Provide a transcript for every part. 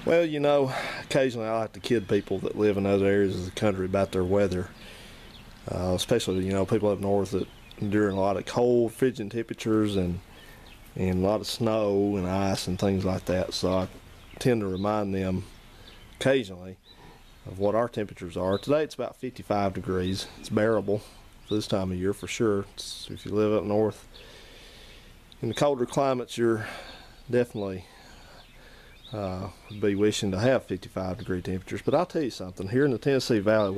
Well, occasionally I like to kid people that live in other areas of the country about their weather, especially people up north that endure a lot of cold, frigid temperatures and a lot of snow and ice and things like that. So I tend to remind them occasionally of what our temperatures are. Today it's about 55 degrees. It's bearable for this time of year for sure. If you live up north in the colder climates, you're definitely would be wishing to have 55 degree temperatures. But I'll tell you something, here in the Tennessee Valley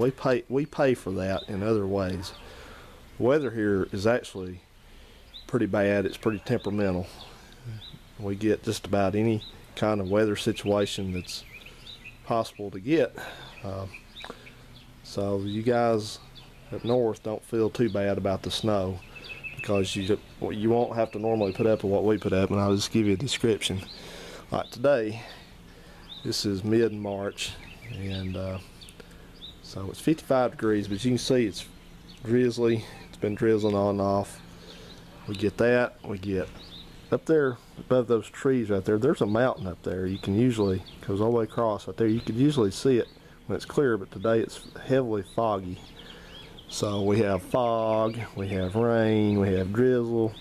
we pay for that in other ways. The weather here is actually pretty bad. It's pretty temperamental. We get just about any kind of weather situation that's possible to get. So you guys up north don't feel too bad about the snow, because you won't have to normally put up with what we put up. And I'll just give you a description. Like today, this is mid-March, and so it's 55 degrees, but you can see it's drizzly. It's been drizzling on and off. We get that. We get up there above those trees right there. There's a mountain up there. You can usually, goes all the way across right there. You can usually see it when it's clear, but today it's heavily foggy. So we have fog, we have rain, we have drizzle,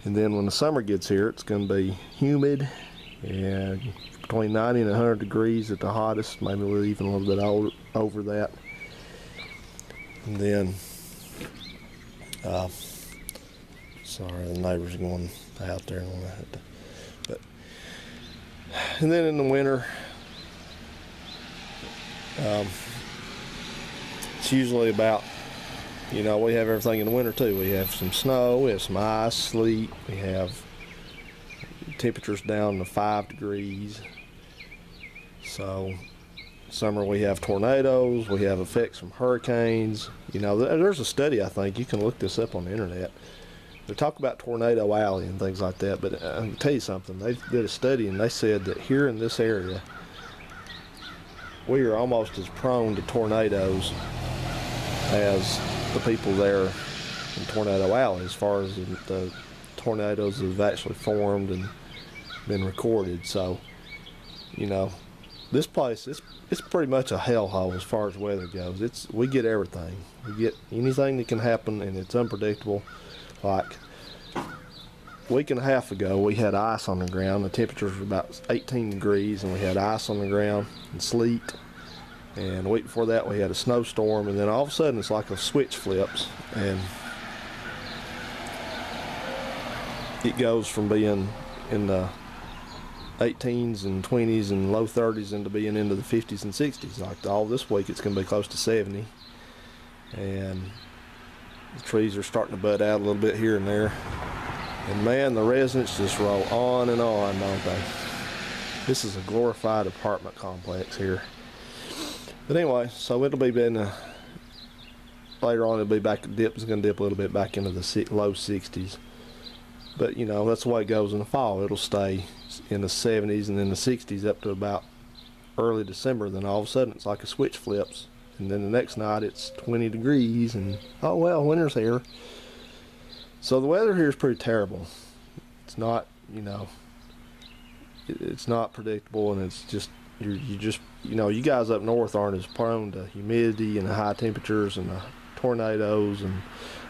and then when the summer gets here, it's going to be humid and between 90 and 100 degrees at the hottest, maybe even a little bit over that. And then, sorry, the neighbors are going out there. And then in the winter, it's usually about, we have everything in the winter too. We have some snow, we have some ice, sleet, we have temperatures down to 5 degrees. So summer we have tornadoes, we have effects from hurricanes. There's a study, I think you can look this up on the internet. They talk about Tornado Alley and things like that, but I can tell you something. They did a study and they said that here in this area we are almost as prone to tornadoes as the people there in Tornado Alley, as far as the tornadoes that have actually formed and been recorded. So this place, it's pretty much a hellhole as far as weather goes. We get everything. We get anything that can happen, and it's unpredictable. Like a week and a half ago, we had ice on the ground. The temperatures were about 18 degrees, and we had ice on the ground and sleet. And the week before that, we had a snowstorm, and then all of a sudden, it's like a switch flips, and it goes from being in the 18s and 20s and low 30s into being into the 50s and 60s. Like all this week, it's going to be close to 70, and the trees are starting to bud out a little bit here and there. And man, the residents just roll on and on, don't they? This is a glorified apartment complex here. But anyway, so it'll be later on. It'll be back. It's going to dip a little bit back into the low 60s. But that's the way it goes in the fall. It'll stay in the 70s and then the 60s up to about early December. Then all of a sudden, it's like a switch flips, and then the next night it's 20 degrees, and oh well, winter's here. So the weather here is pretty terrible. It's not, it's not predictable, and it's just you guys up north aren't as prone to humidity and the high temperatures and the tornadoes, and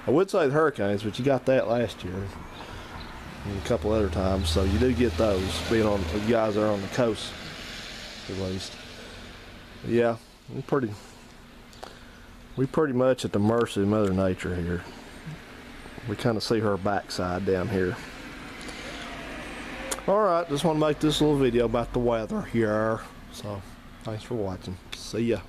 I would say the hurricanes, but you got that last year and a couple other times, so you do get those, being on, you guys are on the coast at least. Yeah, we pretty much at the mercy of Mother Nature here. We kind of see her backside down here. Alright, just want to make this little video about the weather here. So, thanks for watching. See ya.